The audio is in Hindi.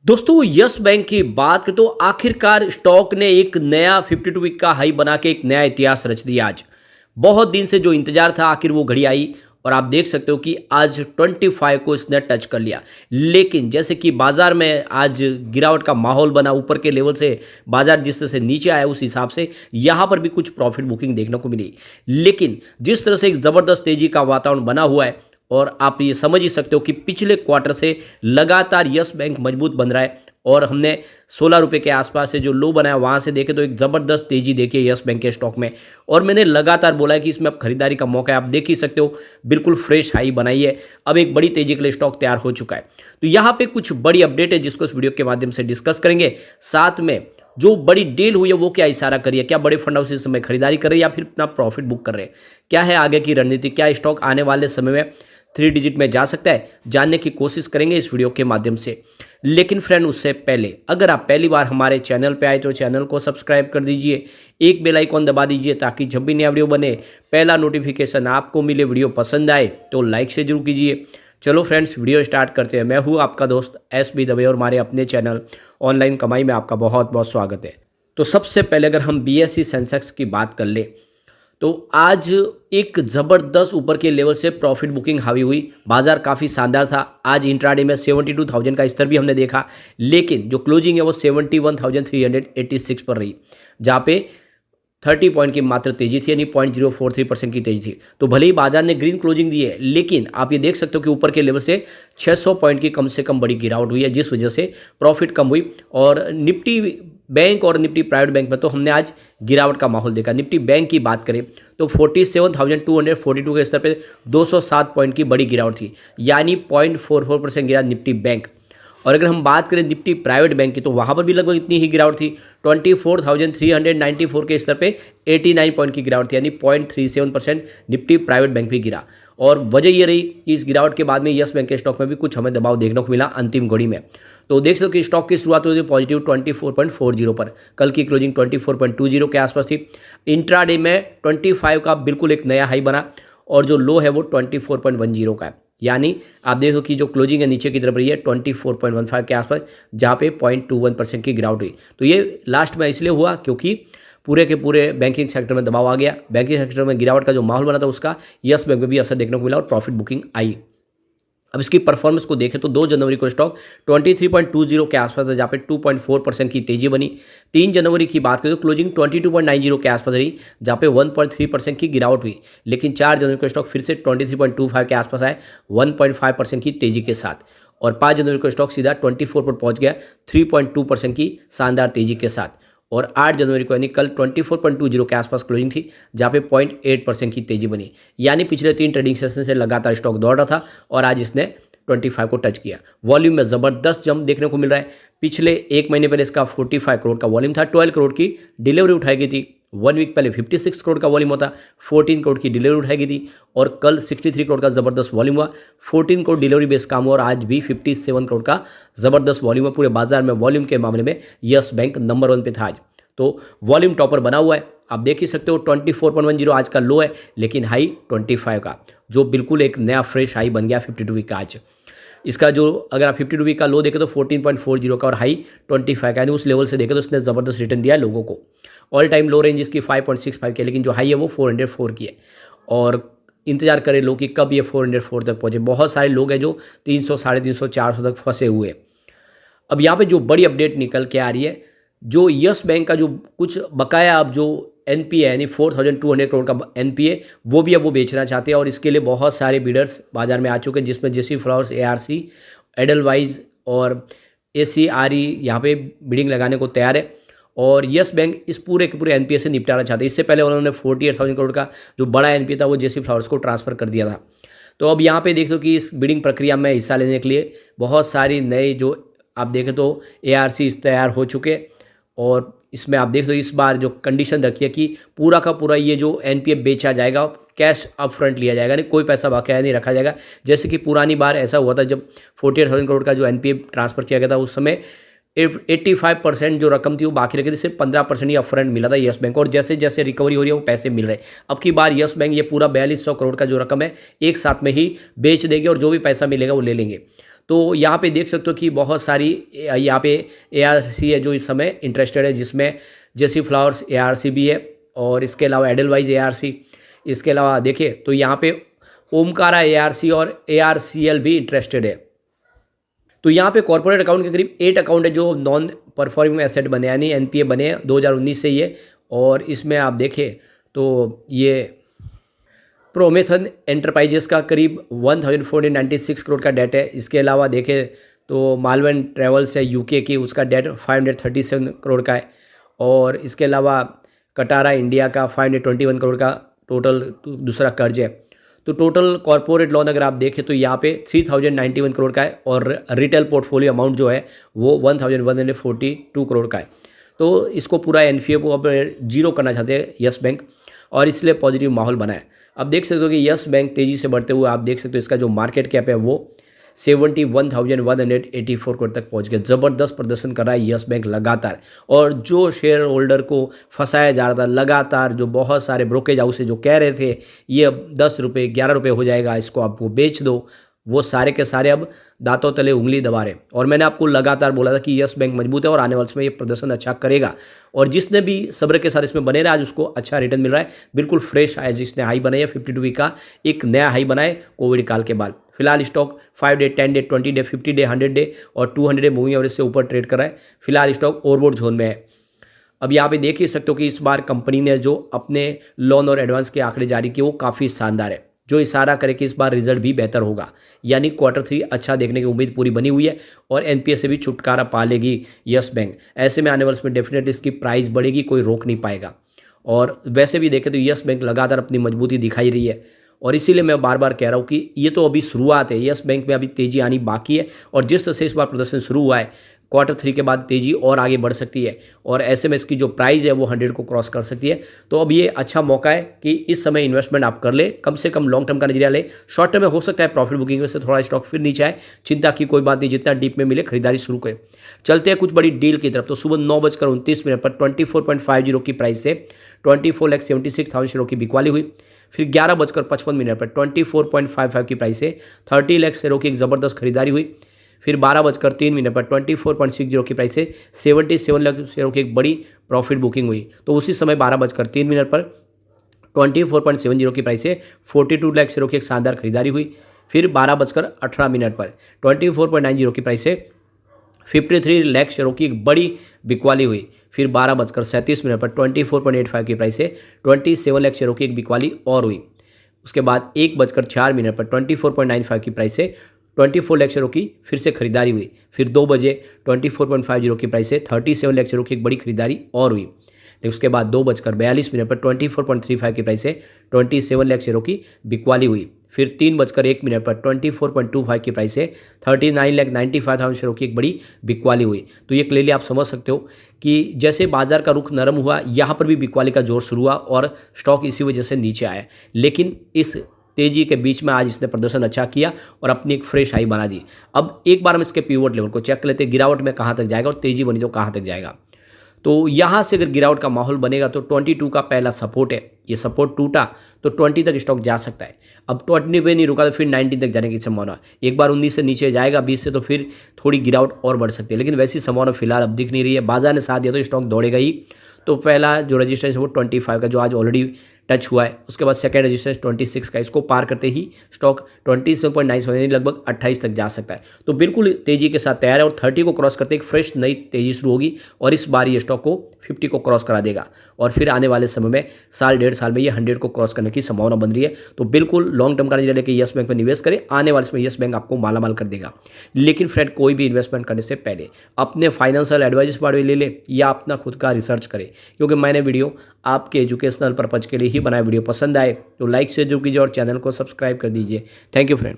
दोस्तों यस बैंक की बात करें तो आखिरकार स्टॉक ने एक नया 52 वीक का हाई बना के एक नया इतिहास रच दिया आज। बहुत दिन से जो इंतजार था आखिर वो घड़ी आई और आप देख सकते हो कि आज 25 को इसने टच कर लिया। लेकिन जैसे कि बाजार में आज गिरावट का माहौल बना, ऊपर के लेवल से बाजार जिस तरह से नीचे आया उस हिसाब से यहाँ पर भी कुछ प्रॉफिट बुकिंग देखने को मिली। लेकिन जिस तरह से एक ज़बरदस्त तेजी का वातावरण बना हुआ है और आप ये समझ ही सकते हो कि पिछले क्वार्टर से लगातार यस बैंक मजबूत बन रहा है और हमने 16 रुपये के आसपास से जो लो बनाया वहाँ से देखें तो एक ज़बरदस्त तेजी देखी है यस बैंक के स्टॉक में। और मैंने लगातार बोला है कि इसमें अब खरीदारी का मौका है। आप देख ही सकते हो बिल्कुल फ्रेश हाई बनाई है। अब एक बड़ी तेजी के लिए स्टॉक तैयार हो चुका है। तो यहाँ पे कुछ बड़ी अपडेट है जिसको इस वीडियो के माध्यम से डिस्कस करेंगे। साथ में जो बड़ी डील हुई है वो क्या इशारा करी है, क्या बड़े फंड हाउस इस समय खरीदारी कर रहे हैं या फिर अपना प्रॉफिट बुक कर रहे हैं, क्या है आगे की रणनीति, क्या स्टॉक आने वाले समय में 3 डिजिट में जा सकता है, जानने की कोशिश करेंगे इस वीडियो के माध्यम से। लेकिन फ्रेंड उससे पहले अगर आप पहली बार हमारे चैनल पे आए तो चैनल को सब्सक्राइब कर दीजिए, एक बेल आइकॉन दबा दीजिए ताकि जब भी नया वीडियो बने पहला नोटिफिकेशन आपको मिले। वीडियो पसंद आए तो लाइक से जरूर कीजिए। चलो फ्रेंड्स वीडियो स्टार्ट करते हैं। मैं हूँ आपका दोस्त SB दवे और हमारे अपने चैनल ऑनलाइन कमाई में आपका बहुत बहुत स्वागत है। तो सबसे पहले अगर हम BSE सेंसेक्स की बात कर ले तो आज एक ज़बरदस्त ऊपर के लेवल से प्रॉफिट बुकिंग हावी हुई। बाजार काफ़ी शानदार था। आज इंट्राडे में 72,000 का स्तर भी हमने देखा, लेकिन जो क्लोजिंग है वो 71,386 पर रही, जहाँ पे 30 पॉइंट की मात्र तेजी थी, यानी 0.043% की तेजी थी। तो भले ही बाजार ने ग्रीन क्लोजिंग दी है, लेकिन आप ये देख सकते हो कि ऊपर के लेवल से 600 पॉइंट की कम से कम बड़ी गिरावट हुई है, जिस वजह से प्रॉफिट कम हुई। और निफ्टी बैंक और निफ्टी प्राइवेट बैंक में तो हमने आज गिरावट का माहौल देखा। निफ्टी बैंक की बात करें तो 47,242 के स्तर पे 207 पॉइंट की बड़ी गिरावट थी, यानी 0.44% गिरा निफ्टी बैंक। और अगर हम बात करें निफ्टी प्राइवेट बैंक की तो वहाँ पर भी लगभग इतनी ही गिरावट थी। 24,394 के स्तर पे 89 पॉइंट की गिरावट थी, यानी 0.37% निफ्टी प्राइवेट बैंक भी गिरा। और वजह ये रही कि इस गिरावट के बाद में यस बैंक के स्टॉक में भी कुछ हमें दबाव देखने को मिला अंतिम घड़ी में। तो देख सकते हो कि स्टॉक की शुरुआत हुई थी पॉजिटिव 24.40 पर, कल की क्लोजिंग 24.20 के आसपास थी। इंट्राडे में 25 का बिल्कुल एक नया हाई बना और जो लो है वो 24.10 का है, यानी आप देखो कि जो क्लोजिंग है नीचे की तरफ रही है 24.15 के आसपास, जहाँ पे 0.21% की गिरावट हुई। तो ये लास्ट में इसलिए हुआ क्योंकि पूरे के पूरे बैंकिंग सेक्टर में दबाव आ गया। बैंकिंग सेक्टर में गिरावट का जो माहौल बना था उसका यस बैंक में भी असर देखने को मिला और प्रॉफिट बुकिंग आई। अब इसकी परफॉर्मेंस को देखें तो 2 जनवरी को स्टॉक 23.20 के आसपास था, जहाँ पे 2.4% की तेजी बनी। 3 जनवरी की बात करें तो क्लोजिंग 22.90 के आसपास रही, जहाँ पे 1.3% की गिरावट हुई। लेकिन 4 जनवरी को स्टॉक फिर से 23.25 के आसपास आए 1.5% की तेजी के साथ। और 5 जनवरी को स्टॉक सीधा 24 पर पहुंच गया 3.2% की शानदार तेजी के साथ। और 8 जनवरी को यानी कल 24.20 के आसपास क्लोजिंग थी, जहाँ पे 0.8% की तेजी बनी। यानी पिछले 3 ट्रेडिंग सेशन से लगातार स्टॉक दौड़ रहा था और आज इसने 25 को टच किया। वॉल्यूम में ज़बरदस्त जंप देखने को मिल रहा है। पिछले 1 महीने पहले इसका 45 करोड़ का वॉल्यूम था, 12 करोड़ की डिलीवरी उठाई गई थी। 1 वीक पहले 56 करोड़ का वॉल्यूम होता, 14 करोड़ की डिलीवरी उठाई गई थी। और कल 63 करोड़ का ज़बरदस्त वॉल्यूम हुआ, 14 करोड़ डिलीवरी बेस काम हुआ और आज भी 57 करोड़ का ज़बरदस्त वॉल्यूम है। पूरे बाजार में वॉल्यूम के मामले में यस बैंक नंबर 1 पे था आज। तो वॉल्यूम टॉपर बना हुआ है। आप देख ही सकते हो 24.10 आज का लो है, लेकिन हाई 25 का, जो बिल्कुल एक नया फ्रेश हाई बन गया 52 वीक का आज। इसका जो अगर आप 52 वीक का लो देखें तो 14.40 का और हाई 25 का, यानी उस लेवल से देखें तो उसने ज़बरदस्त रिटर्न दिया है लोगों को। ऑल टाइम लो रेंज इसकी 5.65 की है, लेकिन जो हाई है वो 404 की है। और इंतजार करें लोग कि कब ये 404 तक पहुँचे। बहुत सारे लोग हैं जो 300, 350, 400 तक फंसे हुए। अब यहाँ पे जो बड़ी अपडेट निकल के आ रही है, जो यस बैंक का जो कुछ बकाया अब जो NPA यानी 4,200 करोड़ का NPA वो भी अब वो बेचना चाहते हैं। और इसके लिए बहुत सारे बिडर्स बाजार में आ चुके हैं, जिसमें जेसी फ्लावर्स, ARC, एडलवाइज और ACRE यहाँ पे बिडिंग लगाने को तैयार है। और यस बैंक इस पूरे के पूरे NPA से निपटाना चाहते हैं। इससे पहले उन्होंने 48,000 करोड़ का जो बड़ा NPA था वो जेसी फ्लावर्स को ट्रांसफ़र कर दिया था। तो अब यहाँ पे देख लो कि इस बिडिंग प्रक्रिया में हिस्सा लेने के लिए बहुत सारी नए जो आप देखें तो ARC तैयार हो चुके। और इसमें आप देख लो इस बार जो कंडीशन रखी है कि पूरा का पूरा ये जो NPA बेचा जाएगा, कैश अप फ्रंट लिया जाएगा, नहीं कोई पैसा बकाया नहीं रखा जाएगा। जैसे कि पुरानी बार ऐसा हुआ था जब 48,000 करोड़ का जो NPA ट्रांसफ़र किया गया था, उस समय 85% जो रकम थी वो बाकी रखी थी, सिर्फ 15% ही अप फ्रंट मिला था यस बैंक। और जैसे जैसे रिकवरी हो रही है वो पैसे मिल रहे हैं। अब की बार यस बैंक ये पूरा 4200 करोड़ का जो रकम है एक साथ में ही बेच देगी और जो भी पैसा मिलेगा वो ले लेंगे। तो यहाँ पे देख सकते हो कि बहुत सारी यहाँ पे ARC है जो इस समय इंटरेस्टेड है, जिसमें जेसी फ्लावर्स ARC भी है और इसके अलावा एडलवाइज ARC, इसके अलावा देखिए तो यहाँ पे ओमकारा ARC और ARCL भी इंटरेस्टेड है। तो यहाँ पे कॉर्पोरेट अकाउंट के करीब 8 अकाउंट है जो नॉन परफॉर्मिंग एसेट बने यानी NPA बने हैं 2019 से ये, और इसमें आप देखें तो ये प्रोमेथन एंटरप्राइजेस का करीब 1496 करोड़ का डेट है। इसके अलावा देखें तो मालवन ट्रेवल्स है UK की, उसका डेट 537 करोड़ का है, और इसके अलावा कटारा इंडिया का 521 करोड़ का टोटल दूसरा कर्ज है। तो टोटल कॉर्पोरेट लोन अगर आप देखें तो यहाँ पे 3091 करोड़ का है, और रिटेल पोर्टफोलियो अमाउंट जो है वो 1142 करोड़ का है। तो इसको पूरा NPA को अब जीरो करना चाहते हैं यस बैंक, और इसलिए पॉजिटिव माहौल बना है। अब देख सकते हो कि यस बैंक तेज़ी से बढ़ते हुए आप देख सकते हो इसका जो मार्केट कैप है वो 71,184 करोड़ तक पहुंच गया। ज़बरदस्त प्रदर्शन कर रहा है यस बैंक लगातार, और जो शेयर होल्डर को फंसाया जा रहा था लगातार, जो बहुत सारे ब्रोकेज हाउस से जो कह रहे थे ये अब 10 रुपये 11 रुपये हो जाएगा, इसको आपको बेच दो, वो सारे के सारे अब दांतों तले उंगली दबा रहे। और मैंने आपको लगातार बोला था कि यस बैंक मजबूत है और आने वाले समय ये प्रदर्शन अच्छा करेगा, और जिसने भी सब्र के साथ इसमें बने रहा आज उसको अच्छा रिटर्न मिल रहा है। बिल्कुल फ्रेश है, जिसने हाई बनाया 52 वीक का एक नया हाई बनाए कोविड काल के बाद। फिलहाल stock 5 day 10 day 20 day 50 day 100 day और 200 डे मूविंग एवरेज से ऊपर ट्रेड कर रहा है। फिलहाल स्टॉक ओवरबॉट जोन में है। अब यहाँ पे देख ही सकते हो कि इस बार कंपनी ने जो अपने लोन और एडवांस के आंकड़े जारी किए वो काफ़ी शानदार है, जो इशारा करे कि इस बार रिजल्ट भी बेहतर होगा, यानी Q3 अच्छा देखने की उम्मीद पूरी बनी हुई है, और NPA से भी छुटकारा पा लेगी यस बैंक। ऐसे में आने वाले में डेफिनेटली इसकी प्राइस बढ़ेगी, कोई रोक नहीं पाएगा। और वैसे भी देखें तो यस बैंक लगातार अपनी मजबूती दिखाई रही है, और इसीलिए मैं बार बार कह रहा हूँ कि ये तो अभी शुरुआत है, यस बैंक में अभी तेज़ी आनी बाकी है, और जिस तरह से इस बार प्रदर्शन शुरू हुआ है Q3 के बाद तेज़ी और आगे बढ़ सकती है, और ऐसे में इसकी जो प्राइस है वो 100 को क्रॉस कर सकती है। तो अब ये अच्छा मौका है कि इस समय इन्वेस्टमेंट आप कर ले, कम से कम लॉन्ग टर्म का नजरिया ले। शॉर्ट टर्म में हो सकता है प्रॉफिट बुकिंग में से थोड़ा स्टॉक फिर नीचे आए, चिंता की कोई बात नहीं, जितना डीप में मिले खरीदारी शुरू करें। चलते हैं कुछ बड़ी डील की तरफ। तो सुबह 9:29 पर 24.50 की प्राइस से 24,76,000 शेयरों की बिकवाली हुई। फिर 11:55 पर 24.55 की प्राइस से 30 लाख शेयरों की एक ज़बरदस्त खरीदारी हुई। फिर 12:03 पर 24.60 की प्राइस से 77 लाख शेयरों की एक बड़ी प्रॉफिट बुकिंग हुई। तो उसी समय 12:03 पर 24.70 की प्राइस से 42 लाख शेयरों की एक शानदार खरीदारी हुई। फिर 12:18 पर 24.90 की प्राइस से 53 लाख शेयरों की एक बड़ी बिकवाली हुई। फिर 12:37 पर 24.85 की प्राइस से 27 लाख शेयरों की एक बिकवाली और हुई। उसके बाद 1:04 पर 24.95 की प्राइस से 24 लाख शेयरों की फिर से खरीदारी हुई। फिर 2 बजे 24.50 की प्राइस से 37 लाख शेयरों की एक बड़ी खरीदारी और हुई। उसके बाद 2:42 पर 24.35 की प्राइस से 27 लाख शेयरों की बिकवाली हुई। फिर 3:01 पर 24.25 की प्राइस से 39,95,000 शेयरों की एक बड़ी बिकवाली हुई। तो ये क्लियरली आप समझ सकते हो कि जैसे बाजार का रुख नरम हुआ, यहाँ पर भी बिकवाली का जोर शुरू हुआ और स्टॉक इसी वजह से नीचे आया। लेकिन इस तेजी के बीच में आज इसने प्रदर्शन अच्छा किया और अपनी एक फ्रेश हाई बना दी। अब एक बार हम इसके पिवट लेवल को चेक कर लेते हैं, गिरावट में कहाँ तक जाएगा और तेजी बनी तो कहाँ तक जाएगा। तो यहाँ से अगर गिरावट का माहौल बनेगा तो 22 का पहला सपोर्ट है, ये सपोर्ट टूटा तो 20 तक स्टॉक जा सकता है। अब 20 पे नहीं रुका तो फिर 19 तक जाने की संभावना। एक बार 19 से नीचे जाएगा 20 से तो फिर थोड़ी गिरावट और बढ़ सकती है, लेकिन वैसी संभावना फिलहाल अब दिख नहीं रही है। बाजार ने साथ दिया तो स्टॉक दौड़ेगा ही। तो पहला जो रजिस्टेंस है वो 25 का जो आज ऑलरेडी टच हुआ है। उसके बाद सेकंड रजिस्टेंस 26 का, इसको पार करते ही स्टॉक 27.9 लगभग 28 तक जा सकता है। तो बिल्कुल तेजी के साथ तैयार है और 30 को क्रॉस करते एक फ्रेश नई तेजी शुरू होगी और इस बार ये स्टॉक को 50 को क्रॉस करा देगा और फिर आने वाले समय में साल डेढ़ साल में ये 100 को क्रॉस करने की संभावना बन रही है। तो बिल्कुल लॉन्ग टर्म का नजरिया लेकर यस बैंक में निवेश करें, आने वाले समय यस बैंक आपको मालामाल कर देगा। लेकिन फ्रेंड, कोई भी इन्वेस्टमेंट करने से पहले अपने फाइनेंशियल एडवाइजर्स बारे ले ले या अपना खुद का रिसर्च करें, क्योंकि मैंने वीडियो आपके एजुकेशनल पर्पज के लिए ही बनाया। वीडियो पसंद आए तो लाइक से जरूर कीजिए और चैनल को सब्सक्राइब कर दीजिए। Thank you friend.